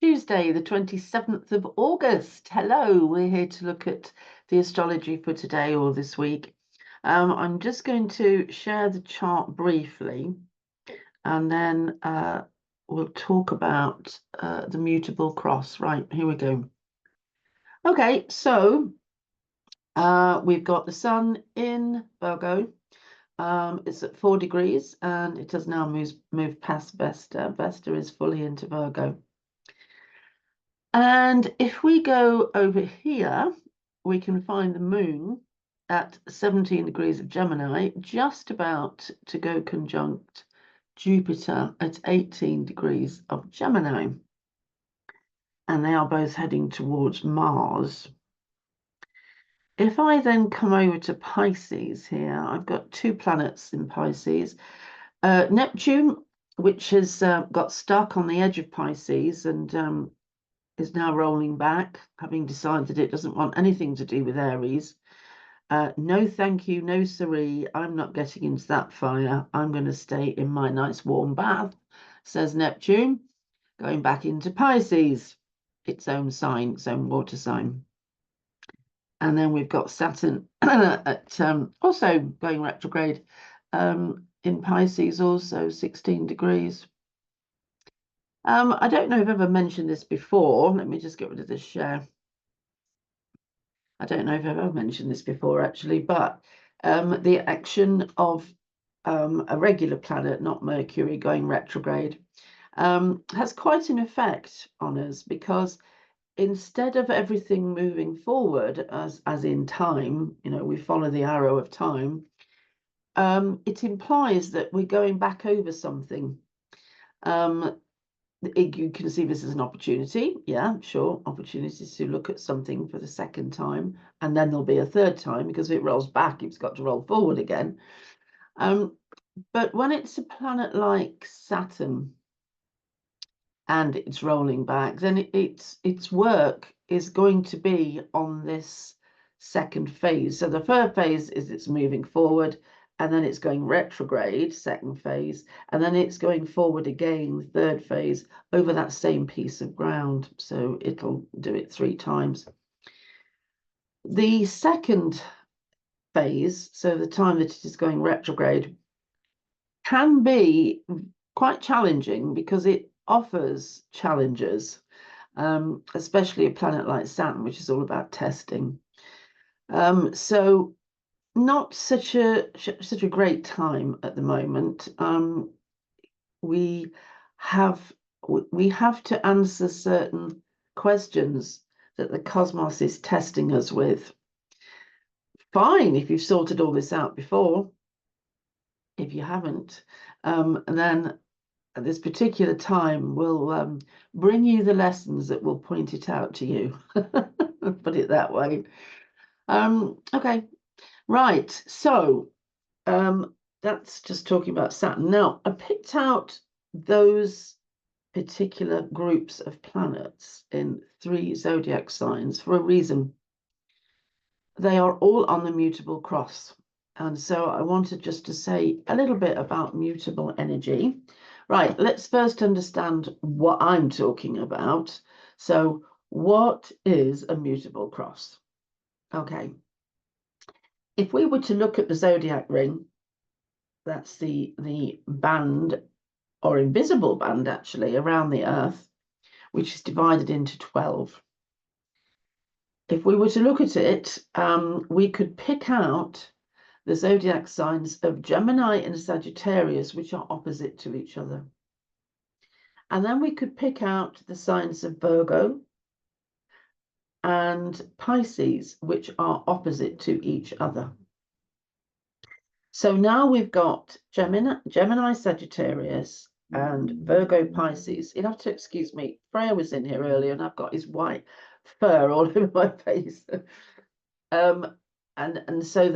Tuesday, the 27th of August. Hello, we're here to look at the astrology for today or this week. I'm just going to share the chart briefly, and then we'll talk about the mutable cross. Right, here we go. Okay, so we've got the sun in Virgo. It's at 4 degrees, and it has now moved past Vesta. Vesta is fully into Virgo. And if we go over here, we can find the moon at 17 degrees of Gemini, just about to go conjunct Jupiter at 18 degrees of Gemini. And they are both heading towards Mars. If I then come over to Pisces here, I've got two planets in Pisces. Neptune, which has got stuck on the edge of Pisces and is now rolling back, having decided it doesn't want anything to do with Aries. No, thank you, no siree, I'm not getting into that fire. I'm going to stay in my nice warm bath, says Neptune, going back into Pisces, its own sign, its own water sign. And then we've got Saturn at also going retrograde in Pisces, also 16 degrees. I don't know if I've ever mentioned this before. Let me just get rid of this share. I don't know if I've ever mentioned this before, actually, but the action of a regular planet, not Mercury, going retrograde, has quite an effect on us, because instead of everything moving forward as in time, you know, we follow the arrow of time, it implies that we're going back over something. You can see this as an opportunity. Yeah, sure. Opportunities to look at something for the second time. And then there'll be a third time, because if it rolls back, it's got to roll forward again. But when it's a planet like Saturn and it's rolling back, then its work is going to be on this second phase. So the first phase is it's moving forward, and then it's going retrograde, second phase, and then it's going forward again, third phase, over that same piece of ground. So it'll do it 3 times. The second phase, so the time that it is going retrograde, can be quite challenging, because it offers challenges, especially a planet like Saturn, which is all about testing. So not such a great time at the moment. We have to answer certain questions that the cosmos is testing us with. Fine if you've sorted all this out before. If you haven't, then at this particular time will bring you the lessons that will point it out to you. Put it that way. Okay. Right, so that's just talking about Saturn. Now, I picked out those particular groups of planets in 3 zodiac signs for a reason. They are all on the mutable cross. And so I wanted just to say a little bit about mutable energy. Right, let's first understand what I'm talking about. So what is a mutable cross? Okay. If we were to look at the zodiac ring, that's the band, or invisible band actually, around the Earth, which is divided into 12. If we were to look at it, we could pick out the zodiac signs of Gemini and Sagittarius, which are opposite to each other. And then we could pick out the signs of Virgo and Pisces, which are opposite to each other. So now we've got Gemini, Sagittarius, and Virgo, Pisces. You'll have to excuse me. Freya was in here earlier, and I've got his white fur all over my face. And so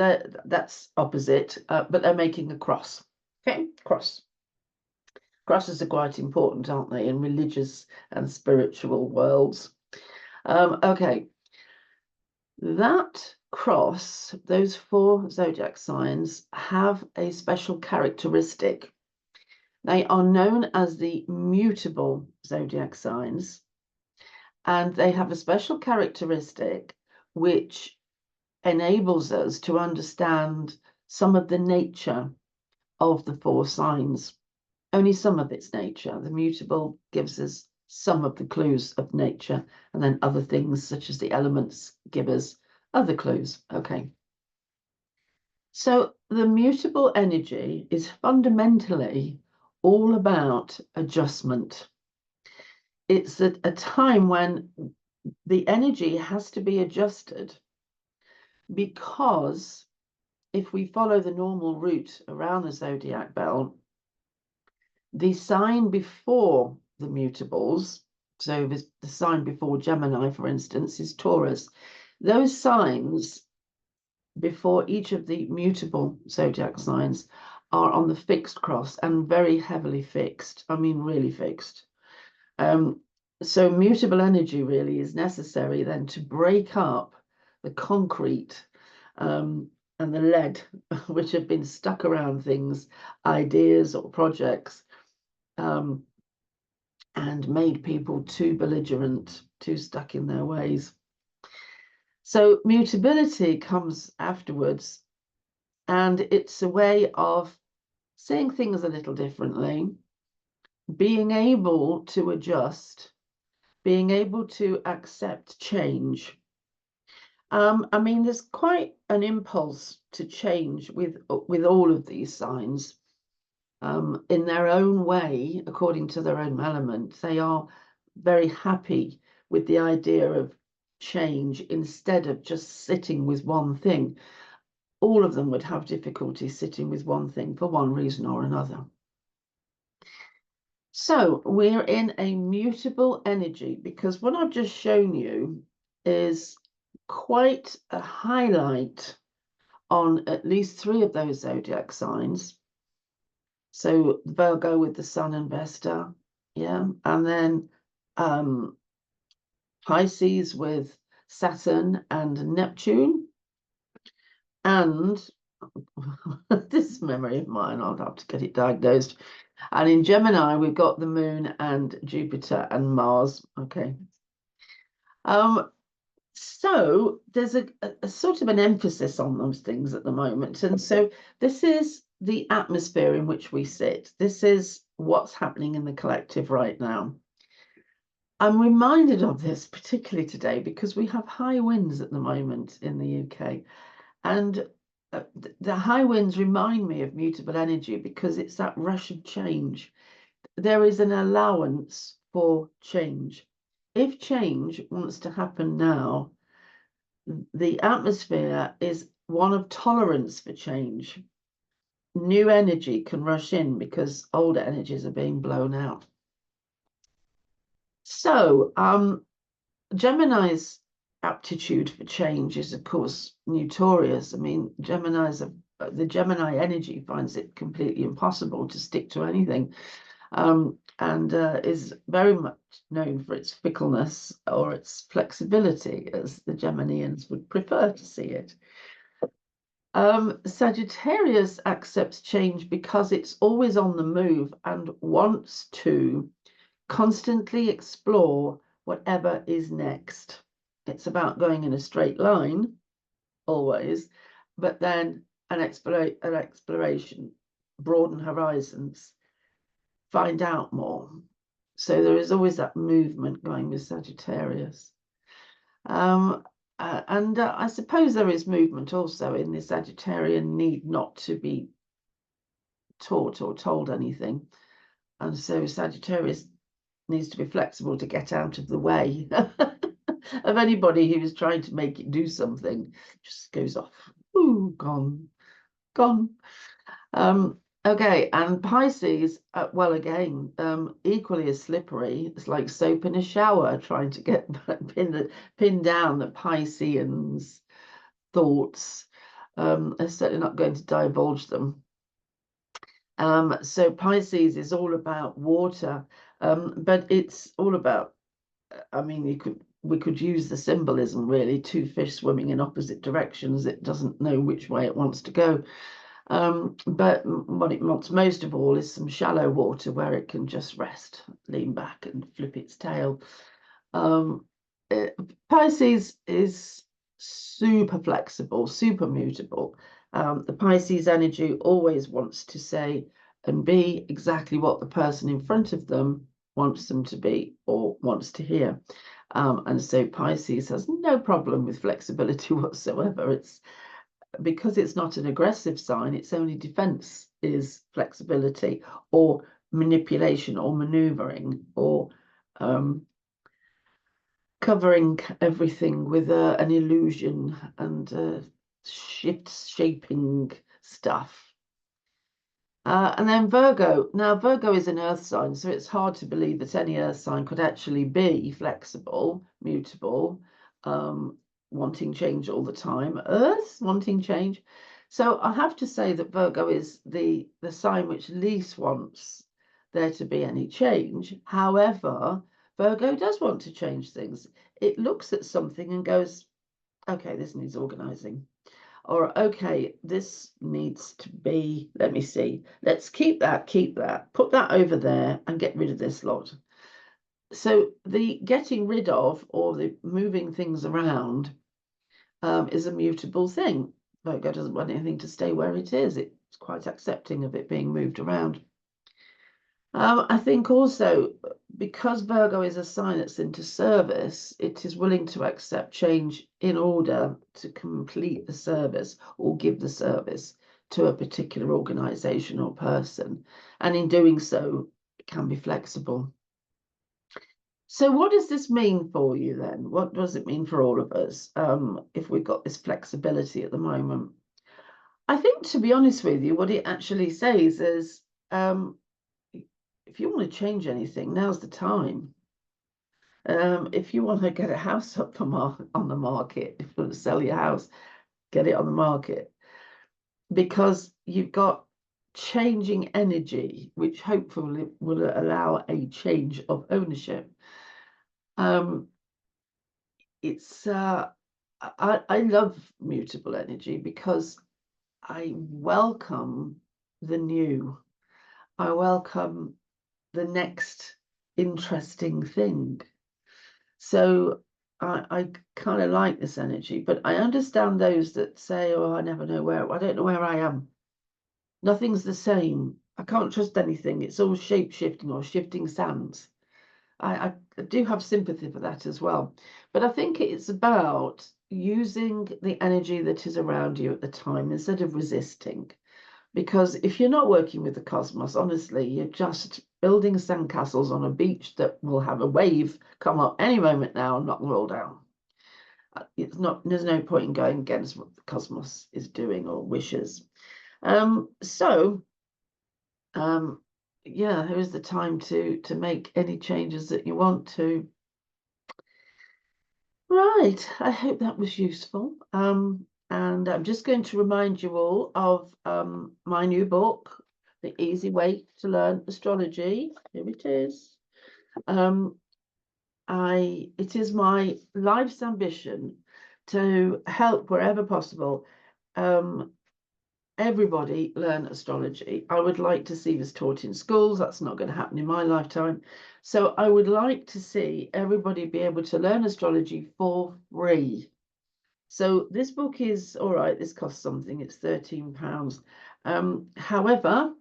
that's opposite, but they're making a cross. Okay, cross. Crosses are quite important, aren't they, in religious and spiritual worlds? Okay. That cross, those 4 zodiac signs, have a special characteristic. They are known as the mutable zodiac signs, And they have a special characteristic which enables us to understand some of the nature of the 4 signs. Only some of its nature. The mutable gives us some of the clues of nature, and then other things such as the elements give us other clues. Okay. So the mutable energy is fundamentally all about adjustment. It's a time when the energy has to be adjusted, because if we follow the normal route around the zodiac belt, the sign before the mutables, so the sign before Gemini, for instance, is Taurus. Those signs before each of the mutable zodiac signs are on the fixed cross, and very heavily fixed. I mean, really fixed. So mutable energy really is necessary then to break up the concrete and the lead which have been stuck around things, ideas or projects, and made people too belligerent, too stuck in their ways. So mutability comes afterwards, and it's a way of seeing things a little differently, being able to adjust, being able to accept change. I mean, there's quite an impulse to change with all of these signs. In their own way, according to their own element, they are very happy with the idea of change instead of just sitting with one thing. All of them would have difficulty sitting with one thing for one reason or another. So we're in a mutable energy because what I've just shown you is quite a highlight on at least 3 of those zodiac signs. So Virgo with the Sun and Vesta, yeah, and then Pisces with Saturn and Neptune, and this memory of mine, I'll have to get it diagnosed. And in Gemini, we've got the Moon and Jupiter and Mars. Okay. So there's a sort of an emphasis on those things at the moment. And so this is the atmosphere in which we sit. This is what's happening in the collective right now. I'm reminded of this particularly today because we have high winds at the moment in the UK. And the high winds remind me of mutable energy because it's that rush of change. There is an allowance for change. If change wants to happen now, the atmosphere is one of tolerance for change. New energy can rush in because old energies are being blown out. So, Gemini's aptitude for change is, of course, notorious. I mean, the Gemini energy finds it completely impossible to stick to anything, and is very much known for its fickleness or its flexibility, as the Geminians would prefer to see it. Sagittarius accepts change because it's always on the move and wants to constantly explore whatever is next. It's about going in a straight line, always, but then an exploration, broaden horizons, find out more. So there is always that movement going with Sagittarius. And I suppose there is movement also in the Sagittarian need not to be taught or told anything. And so Sagittarius needs to be flexible to get out of the way of anybody who is trying to make it do something. Just goes off. Ooh, gone. Okay, and Pisces, well, again, equally as slippery. It's like soap in a shower, trying to get pin down the Pisceans' thoughts. I'm certainly not going to divulge them. So Pisces is all about water, but it's all about, I mean, we could use the symbolism really, 2 fish swimming in opposite directions. It doesn't know which way it wants to go. But what it wants most of all is some shallow water where it can just rest, lean back and flip its tail. Pisces is super flexible, super mutable. The Pisces energy always wants to say and be exactly what the person in front of them wants them to be or wants to hear. And so Pisces has no problem with flexibility whatsoever. It's because it's not an aggressive sign, its only defense is flexibility or manipulation or maneuvering or covering everything with an illusion and shaping stuff. And then Virgo. Now, Virgo is an earth sign, so it's hard to believe that any earth sign could actually be flexible, mutable, wanting change all the time. Earth wanting change. So I have to say that Virgo is the sign which least wants there to be any change. However, Virgo does want to change things. It looks at something and goes, okay, this needs organizing. Or, okay, this needs to be, let me see, let's keep that, put that over there and get rid of this lot. So the getting rid of or the moving things around is a mutable thing. Virgo doesn't want anything to stay where it is. It's quite accepting of it being moved around. I think also because Virgo is a sign that's into service, it is willing to accept change in order to complete the service or give the service to a particular organization or person. And in doing so, it can be flexible. So what does this mean for you then? What does it mean for all of us if we've got this flexibility at the moment? I think, to be honest with you, what it actually says is, if you want to change anything, now's the time. If you want to get a house up on the market, if you want to sell your house, get it on the market. Because you've got changing energy, which hopefully will allow a change of ownership. I love mutable energy because I welcome the new. I welcome the next interesting thing. So I kind of like this energy, but I understand those that say, oh, I never know where, I don't know where I am. Nothing's the same. I can't trust anything. It's all shape-shifting or shifting sands. I do have sympathy for that as well. But I think it's about using the energy that is around you at the time instead of resisting. Because if you're not working with the cosmos, honestly, you're just building sandcastles on a beach that will have a wave come up any moment now and knock them all down. There's no point in going against what the cosmos is doing or wishes. Yeah, here is the time to make any changes that you want to. Right, I hope that was useful. And I'm just going to remind you all of my new book, The Easy Way to Learn Astrology. Here it is. It is my life's ambition to help wherever possible everybody learn astrology. I would like to see this taught in schools. That's not going to happen in my lifetime. So I would like to see everybody be able to learn astrology for free. So this book is, all right, this costs something. It's £13. However,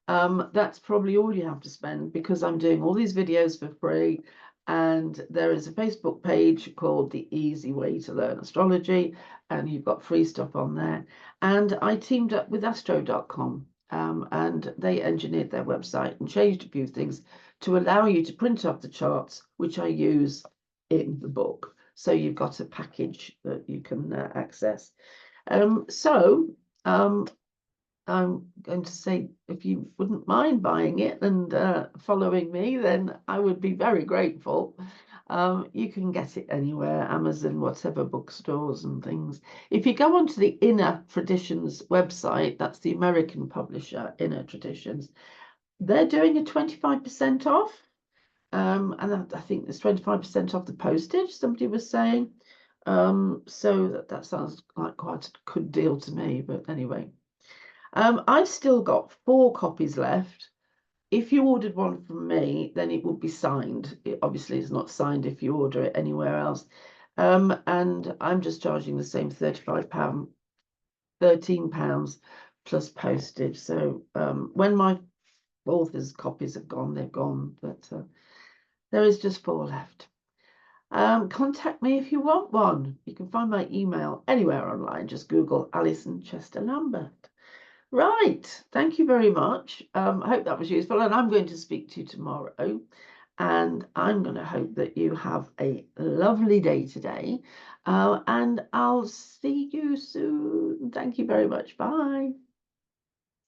that's probably all you have to spend because I'm doing all these videos for free. And there is a Facebook page called The Easy Way to Learn Astrology, and you've got free stuff on there. And I teamed up with astro.com, and they engineered their website and changed a few things to allow you to print off the charts, which I use in the book. So you've got a package that you can access. I'm going to say, if you wouldn't mind buying it and following me, then I would be very grateful. You can get it anywhere, Amazon, whatever, bookstores and things. If you go onto the Inner Traditions website, that's the American publisher, Inner Traditions, they're doing a 25% off. And I think there's 25% off the postage, somebody was saying. So that sounds like quite a good deal to me, but anyway. I've still got 4 copies left. if you ordered one from me, then it would be signed. It obviously is not signed if you order it anywhere else. And I'm just charging the same £35, £13 plus postage. So when my author's copies have gone, they're gone. But there is just 4 left. Contact me if you want one. You can find my email anywhere online. Just Google Alison Chester-Lambert. Right. Thank you very much. I hope that was useful. And I'm going to speak to you tomorrow. And I'm going to hope that you have a lovely day today. And I'll see you soon. Thank you very much. Bye.